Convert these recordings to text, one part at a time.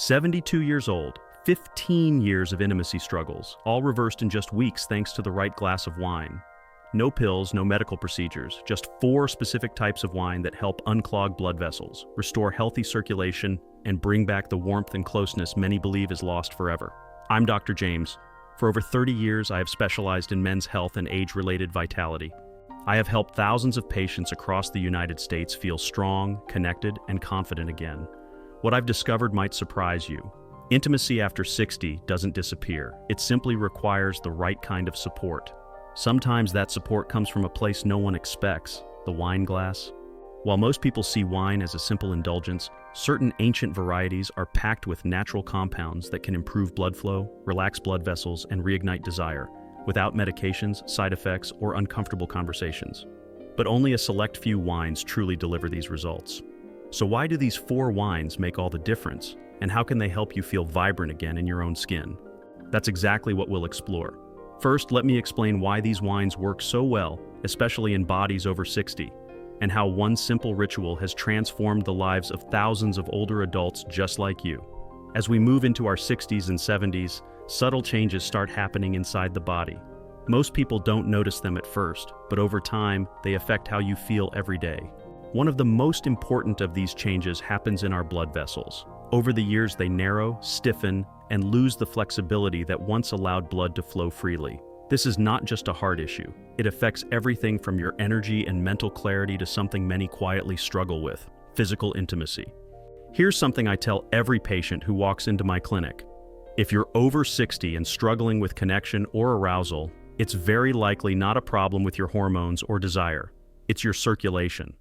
72 years old, 15 years of intimacy struggles, all reversed in just weeks thanks to the right glass of wine. No pills, no medical procedures, just 4 specific types of wine that help unclog blood vessels, restore healthy circulation, and bring back the warmth and closeness many believe is lost forever. I'm Dr. James. For over 30 years, I have specialized in men's health and age-related vitality. I have helped thousands of patients across the United States feel strong, connected, and confident again. What I've discovered might surprise you. Intimacy after 60 doesn't disappear. It simply requires the right kind of support. Sometimes that support comes from a place no one expects, the wine glass. While most people see wine as a simple indulgence, certain ancient varieties are packed with natural compounds that can improve blood flow, relax blood vessels, and reignite desire, without medications, side effects, or uncomfortable conversations. But only a select few wines truly deliver these results. So why do these 4 wines make all the difference? And how can they help you feel vibrant again in your own skin? That's exactly what we'll explore. First, let me explain why these wines work so well, especially in bodies over 60, and how one simple ritual has transformed the lives of thousands of older adults just like you. As we move into our 60s and 70s, subtle changes start happening inside the body. Most people don't notice them at first, but over time, they affect how you feel every day. One of the most important of these changes happens in our blood vessels. Over the years, they narrow, stiffen, and lose the flexibility that once allowed blood to flow freely. This is not just a heart issue. It affects everything from your energy and mental clarity to something many quietly struggle with: physical intimacy. Here's something I tell every patient who walks into my clinic. If you're over 60 and struggling with connection or arousal, it's very likely not a problem with your hormones or desire. It's your circulation.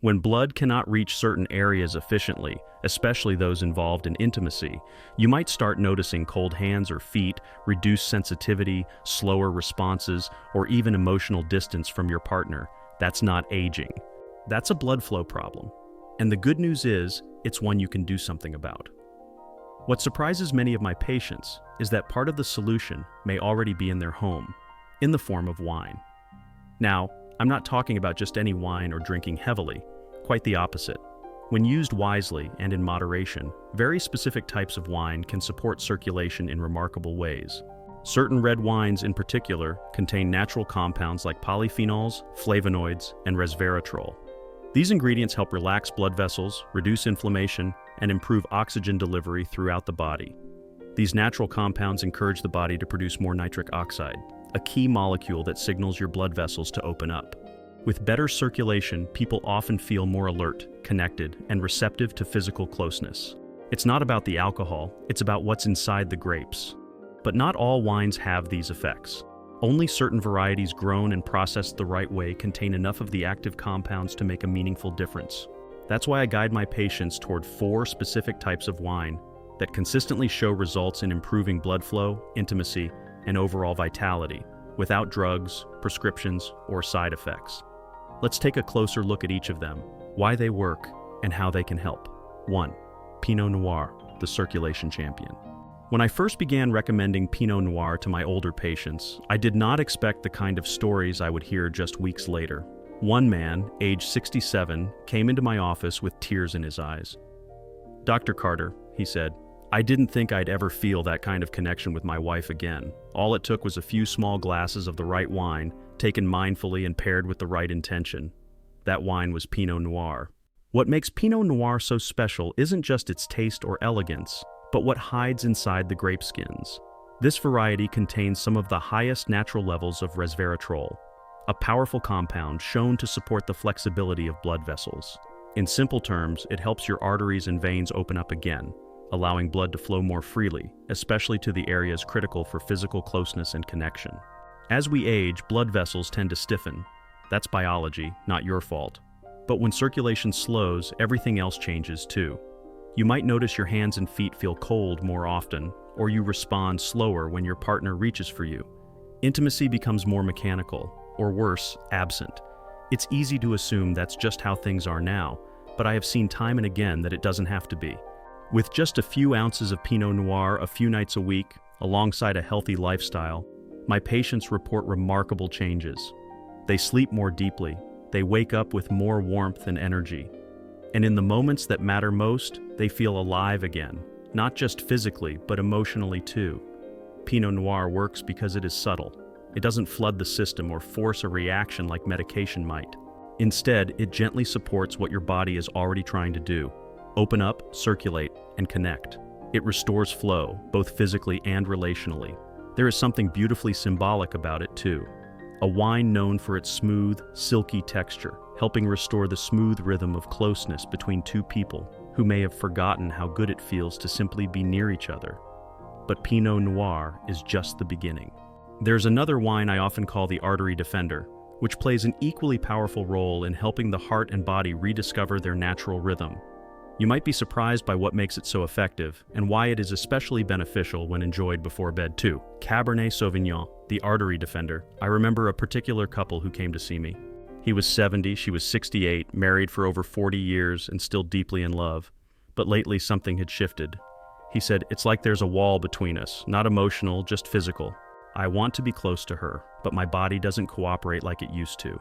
When blood cannot reach certain areas efficiently, especially those involved in intimacy, you might start noticing cold hands or feet, reduced sensitivity, slower responses, or even emotional distance from your partner. That's not aging. That's a blood flow problem. And the good news is, it's one you can do something about. What surprises many of my patients is that part of the solution may already be in their home, in the form of wine. Now, I'm not talking about just any wine or drinking heavily, quite the opposite. When used wisely and in moderation, very specific types of wine can support circulation in remarkable ways. Certain red wines in particular contain natural compounds like polyphenols, flavonoids, and resveratrol. These ingredients help relax blood vessels, reduce inflammation, and improve oxygen delivery throughout the body. These natural compounds encourage the body to produce more nitric oxide, a key molecule that signals your blood vessels to open up. With better circulation, people often feel more alert, connected, and receptive to physical closeness. It's not about the alcohol, it's about what's inside the grapes. But not all wines have these effects. Only certain varieties grown and processed the right way contain enough of the active compounds to make a meaningful difference. That's why I guide my patients toward 4 specific types of wine that consistently show results in improving blood flow, intimacy, and overall vitality, without drugs, prescriptions, or side effects. Let's take a closer look at each of them, why they work, and how they can help. 1. Pinot Noir, the circulation champion. When I first began recommending Pinot Noir to my older patients, I did not expect the kind of stories I would hear just weeks later. One man, age 67, came into my office with tears in his eyes. "Dr. Carter," he said, "I didn't think I'd ever feel that kind of connection with my wife again. All it took was a few small glasses of the right wine, taken mindfully and paired with the right intention. That wine was Pinot Noir." What makes Pinot Noir so special isn't just its taste or elegance, but what hides inside the grape skins. This variety contains some of the highest natural levels of resveratrol, a powerful compound shown to support the flexibility of blood vessels. In simple terms, it helps your arteries and veins open up again, allowing blood to flow more freely, especially to the areas critical for physical closeness and connection. As we age, blood vessels tend to stiffen. That's biology, not your fault. But when circulation slows, everything else changes too. You might notice your hands and feet feel cold more often, or you respond slower when your partner reaches for you. Intimacy becomes more mechanical, or worse, absent. It's easy to assume that's just how things are now, but I have seen time and again that it doesn't have to be. With just a few ounces of Pinot Noir a few nights a week, alongside a healthy lifestyle, my patients report remarkable changes. They sleep more deeply, they wake up with more warmth and energy. And in the moments that matter most, they feel alive again, not just physically, but emotionally too. Pinot Noir works because it is subtle. It doesn't flood the system or force a reaction like medication might. Instead, it gently supports what your body is already trying to do: open up, circulate, and connect. It restores flow, both physically and relationally. There is something beautifully symbolic about it too. A wine known for its smooth, silky texture, helping restore the smooth rhythm of closeness between two people who may have forgotten how good it feels to simply be near each other. But Pinot Noir is just the beginning. There's another wine I often call the Artery Defender, which plays an equally powerful role in helping the heart and body rediscover their natural rhythm. You might be surprised by what makes it so effective and why it is especially beneficial when enjoyed before bed too. Cabernet Sauvignon, the Artery Defender. I remember a particular couple who came to see me. He was 70, she was 68, married for over 40 years and still deeply in love. But lately something had shifted. He said, "It's like there's a wall between us, not emotional, just physical. I want to be close to her, but my body doesn't cooperate like it used to."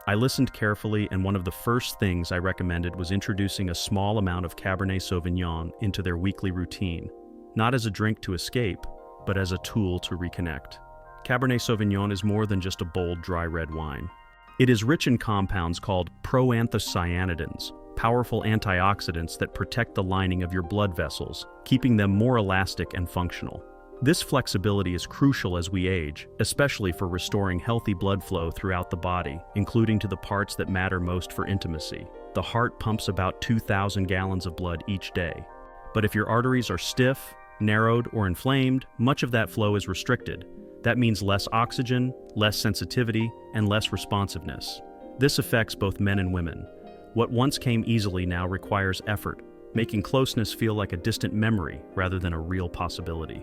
I listened carefully, and one of the first things I recommended was introducing a small amount of Cabernet Sauvignon into their weekly routine, not as a drink to escape, but as a tool to reconnect. Cabernet Sauvignon is more than just a bold, dry red wine. It is rich in compounds called proanthocyanidins, powerful antioxidants that protect the lining of your blood vessels, keeping them more elastic and functional. This flexibility is crucial as we age, especially for restoring healthy blood flow throughout the body, including to the parts that matter most for intimacy. The heart pumps about 2,000 gallons of blood each day. But if your arteries are stiff, narrowed, or inflamed, much of that flow is restricted. That means less oxygen, less sensitivity, and less responsiveness. This affects both men and women. What once came easily now requires effort, making closeness feel like a distant memory rather than a real possibility.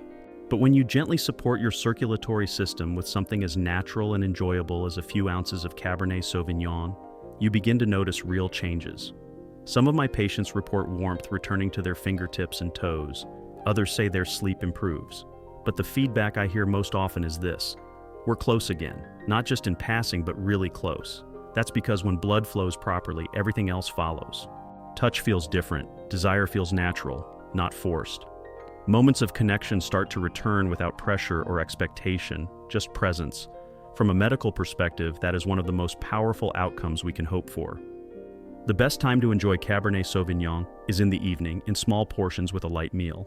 But when you gently support your circulatory system with something as natural and enjoyable as a few ounces of Cabernet Sauvignon, you begin to notice real changes. Some of my patients report warmth returning to their fingertips and toes. Others say their sleep improves. But the feedback I hear most often is this: we're close again, not just in passing, but really close. That's because when blood flows properly, everything else follows. Touch feels different, desire feels natural, not forced. Moments of connection start to return without pressure or expectation, just presence. From a medical perspective, that is one of the most powerful outcomes we can hope for. The best time to enjoy Cabernet Sauvignon is in the evening, in small portions with a light meal.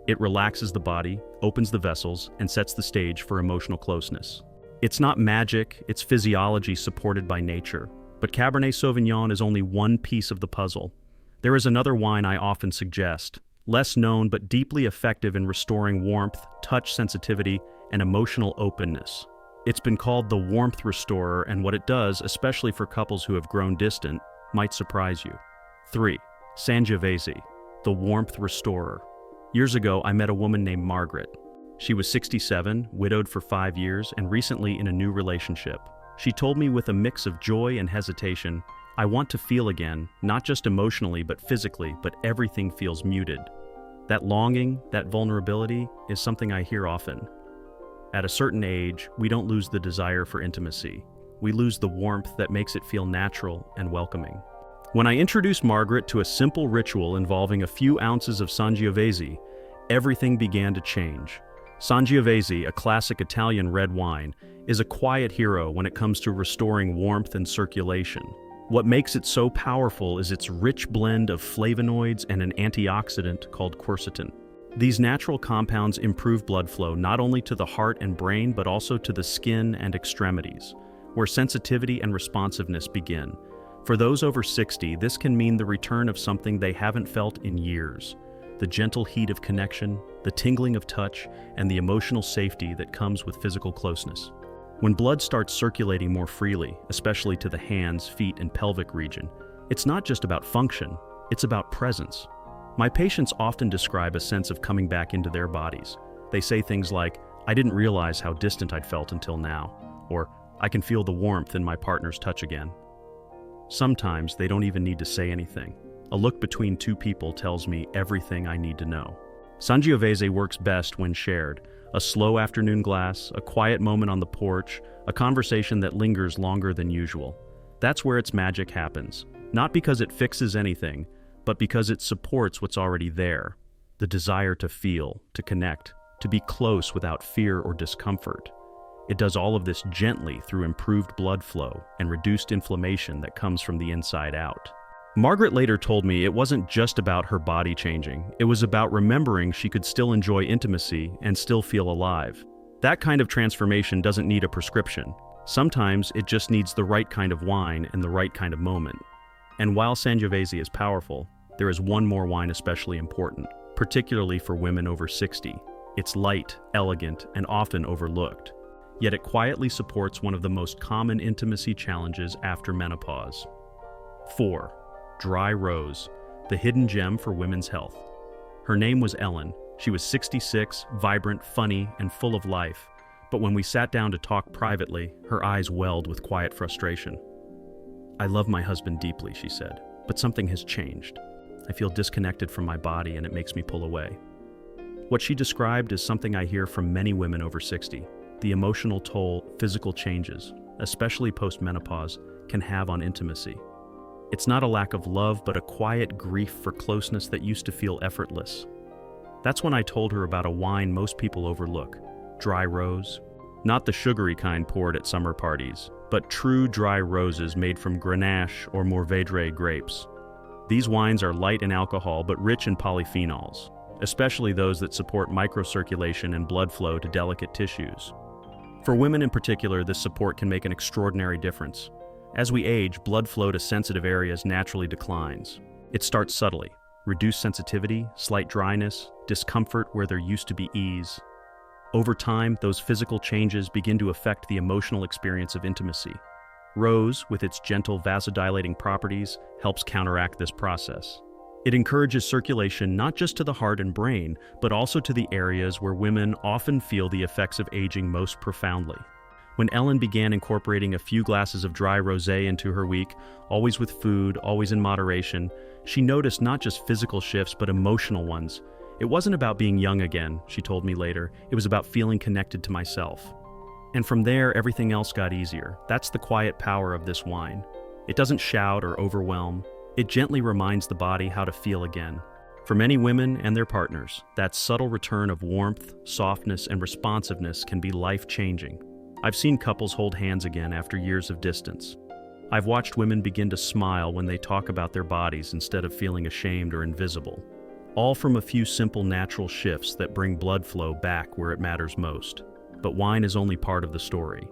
It relaxes the body, opens the vessels, and sets the stage for emotional closeness. It's not magic, it's physiology supported by nature. But Cabernet Sauvignon is only one piece of the puzzle. There is another wine I often suggest, less known but deeply effective in restoring warmth, touch sensitivity, and emotional openness. It's been called the warmth restorer, and what it does, especially for couples who have grown distant, might surprise you. 3. Sangiovese, the warmth restorer. Years ago, I met a woman named Margaret. She was 67, widowed for 5 years, and recently in a new relationship. She told me with a mix of joy and hesitation, "I want to feel again, not just emotionally but physically, but everything feels muted." That longing, that vulnerability, is something I hear often. At a certain age, we don't lose the desire for intimacy. We lose the warmth that makes it feel natural and welcoming. When I introduced Margaret to a simple ritual involving a few ounces of Sangiovese, everything began to change. Sangiovese, a classic Italian red wine, is a quiet hero when it comes to restoring warmth and circulation. What makes it so powerful is its rich blend of flavonoids and an antioxidant called quercetin. These natural compounds improve blood flow not only to the heart and brain but also to the skin and extremities, where sensitivity and responsiveness begin. For those over 60, this can mean the return of something they haven't felt in years. The gentle heat of connection, the tingling of touch, and the emotional safety that comes with physical closeness. When blood starts circulating more freely, especially to the hands, feet, and pelvic region, it's not just about function, it's about presence. My patients often describe a sense of coming back into their bodies. They say things like, "I didn't realize how distant I'd felt until now," or "I can feel the warmth in my partner's touch again." Sometimes they don't even need to say anything. A look between two people tells me everything I need to know. Sangiovese works best when shared. A slow afternoon glass, a quiet moment on the porch, a conversation that lingers longer than usual. That's where its magic happens. Not because it fixes anything, but because it supports what's already there. the desire to feel, to connect, to be close without fear or discomfort. It does all of this gently through improved blood flow and reduced inflammation that comes from the inside out. Margaret later told me it wasn't just about her body changing, it was about remembering she could still enjoy intimacy and still feel alive. That kind of transformation doesn't need a prescription. Sometimes it just needs the right kind of wine and the right kind of moment. And while Sangiovese is powerful, there is one more wine especially important, particularly for women over 60. It's light, elegant, and often overlooked. Yet it quietly supports one of the most common intimacy challenges after menopause. 4. Dry Rose, the hidden gem for women's health. Her name was Ellen. She was 66, vibrant, funny, and full of life. But when we sat down to talk privately, her eyes welled with quiet frustration. "I love my husband deeply," she said, "but something has changed. I feel disconnected from my body and it makes me pull away." What she described is something I hear from many women over 60. The emotional toll physical changes, especially post-menopause, can have on intimacy. It's not a lack of love, but a quiet grief for closeness that used to feel effortless. That's when I told her about a wine most people overlook, Dry Rose. Not the sugary kind poured at summer parties, but true dry roses made from Grenache or Mourvedre grapes. These wines are light in alcohol but rich in polyphenols, especially those that support microcirculation and blood flow to delicate tissues. For women in particular, this support can make an extraordinary difference. As we age, blood flow to sensitive areas naturally declines. It starts subtly: reduced sensitivity, slight dryness, discomfort where there used to be ease. Over time, those physical changes begin to affect the emotional experience of intimacy. Rose, with its gentle vasodilating properties, helps counteract this process. It encourages circulation not just to the heart and brain, but also to the areas where women often feel the effects of aging most profoundly. When Ellen began incorporating a few glasses of dry rosé into her week, always with food, always in moderation, she noticed not just physical shifts, but emotional ones. It wasn't about being young again, she told me later. It was about feeling connected to myself. And from there, everything else got easier. That's the quiet power of this wine. It doesn't shout or overwhelm. It gently reminds the body how to feel again. For many women and their partners, that subtle return of warmth, softness, and responsiveness can be life-changing. I've seen couples hold hands again after years of distance. I've watched women begin to smile when they talk about their bodies instead of feeling ashamed or invisible. All from a few simple natural shifts that bring blood flow back where it matters most. But wine is only part of the story.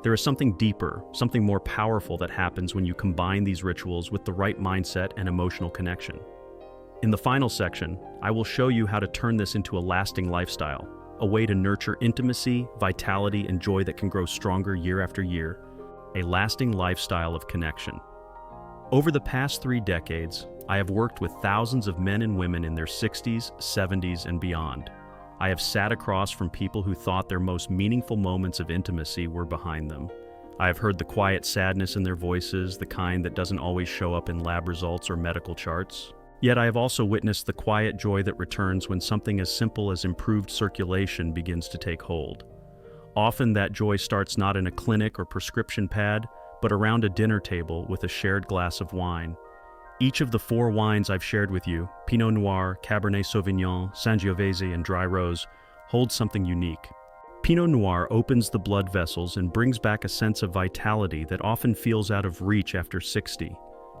There is something deeper, something more powerful that happens when you combine these rituals with the right mindset and emotional connection. In the final section, I will show you how to turn this into a lasting lifestyle, a way to nurture intimacy, vitality, and joy that can grow stronger year after year, a lasting lifestyle of connection. Over the past 3 decades, I have worked with thousands of men and women in their 60s, 70s, and beyond. I have sat across from people who thought their most meaningful moments of intimacy were behind them. I have heard the quiet sadness in their voices, the kind that doesn't always show up in lab results or medical charts. Yet I have also witnessed the quiet joy that returns when something as simple as improved circulation begins to take hold. Often that joy starts not in a clinic or prescription pad, but around a dinner table with a shared glass of wine. Each of the 4 wines I've shared with you, Pinot Noir, Cabernet Sauvignon, Sangiovese, and Dry Rose, hold something unique. Pinot Noir opens the blood vessels and brings back a sense of vitality that often feels out of reach after 60.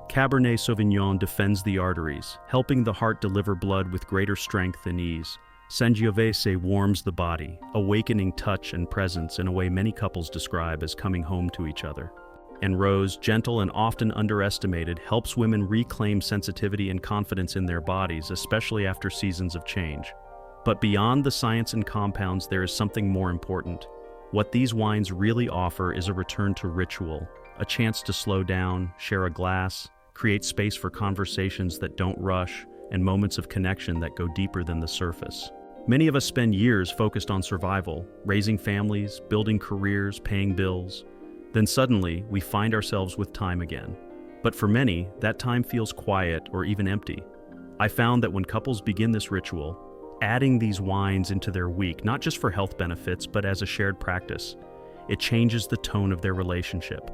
Cabernet Sauvignon defends the arteries, helping the heart deliver blood with greater strength and ease. Sangiovese warms the body, awakening touch and presence in a way many couples describe as coming home to each other. And Rose, gentle and often underestimated, helps women reclaim sensitivity and confidence in their bodies, especially after seasons of change. But beyond the science and compounds, there is something more important. What these wines really offer is a return to ritual, a chance to slow down, share a glass, create space for conversations that don't rush, and moments of connection that go deeper than the surface. Many of us spend years focused on survival, raising families, building careers, paying bills. Then suddenly, we find ourselves with time again. But for many, that time feels quiet or even empty. I found that when couples begin this ritual, adding these wines into their week, not just for health benefits, but as a shared practice, it changes the tone of their relationship.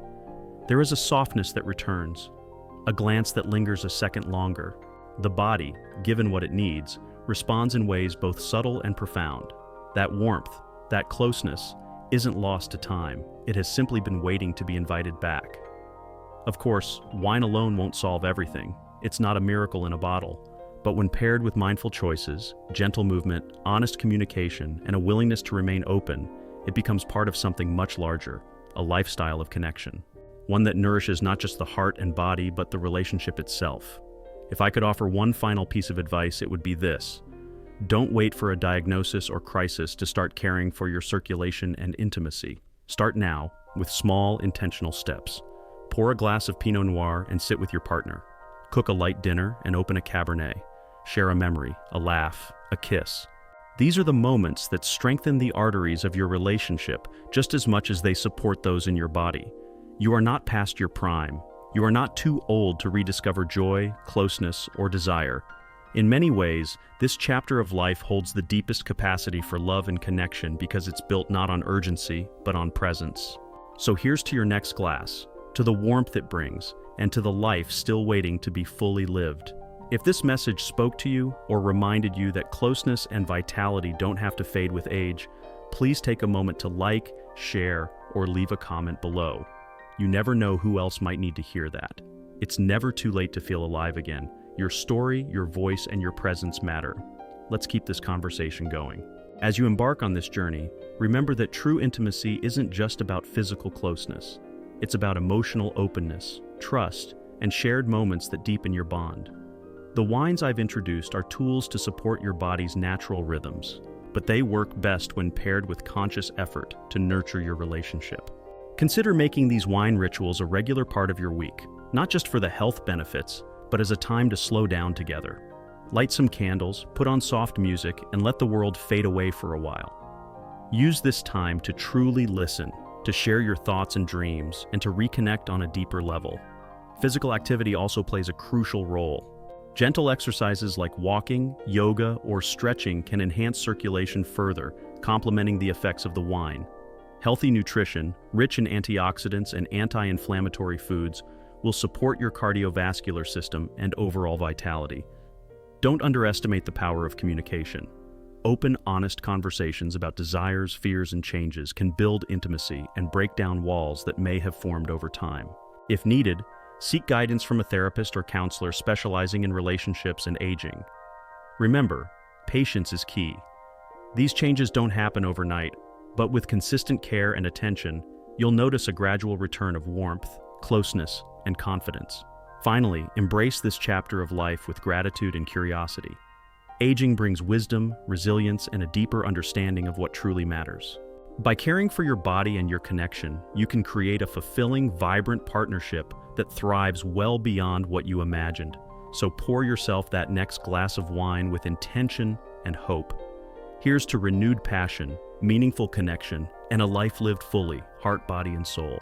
There is a softness that returns, a glance that lingers a second longer. The body, given what it needs, responds in ways both subtle and profound. That warmth, that closeness, isn't lost to time. It has simply been waiting to be invited back. Of course, wine alone won't solve everything. It's not a miracle in a bottle. But when paired with mindful choices, gentle movement, honest communication, and a willingness to remain open, it becomes part of something much larger, a lifestyle of connection. One that nourishes not just the heart and body, but the relationship itself. If I could offer one final piece of advice, it would be this. Don't wait for a diagnosis or crisis to start caring for your circulation and intimacy. Start now with small, intentional steps. Pour a glass of Pinot Noir and sit with your partner. Cook a light dinner and open a Cabernet. Share a memory, a laugh, a kiss. These are the moments that strengthen the arteries of your relationship just as much as they support those in your body. You are not past your prime. You are not too old to rediscover joy, closeness, or desire. In many ways, this chapter of life holds the deepest capacity for love and connection because it's built not on urgency, but on presence. So here's to your next glass, to the warmth it brings, and to the life still waiting to be fully lived. If this message spoke to you or reminded you that closeness and vitality don't have to fade with age, please take a moment to like, share, or leave a comment below. You never know who else might need to hear that. It's never too late to feel alive again. Your story, your voice, and your presence matter. Let's keep this conversation going. As you embark on this journey, remember that true intimacy isn't just about physical closeness. It's about emotional openness, trust, and shared moments that deepen your bond. The wines I've introduced are tools to support your body's natural rhythms, but they work best when paired with conscious effort to nurture your relationship. Consider making these wine rituals a regular part of your week, not just for the health benefits, but as a time to slow down together. Light some candles, put on soft music, and let the world fade away for a while. Use this time to truly listen, to share your thoughts and dreams, and to reconnect on a deeper level. Physical activity also plays a crucial role. Gentle exercises like walking, yoga, or stretching can enhance circulation further, complementing the effects of the wine. Healthy nutrition, rich in antioxidants and anti-inflammatory foods, will support your cardiovascular system and overall vitality. Don't underestimate the power of communication. Open, honest conversations about desires, fears, and changes can build intimacy and break down walls that may have formed over time. If needed, seek guidance from a therapist or counselor specializing in relationships and aging. Remember, patience is key. These changes don't happen overnight, but with consistent care and attention, you'll notice a gradual return of warmth, closeness, and confidence. Finally, embrace this chapter of life with gratitude and curiosity. Aging brings wisdom, resilience, and a deeper understanding of what truly matters. By caring for your body and your connection, you can create a fulfilling, vibrant partnership that thrives well beyond what you imagined. So pour yourself that next glass of wine with intention and hope. Here's to renewed passion, meaningful connection, and a life lived fully, heart, body, and soul.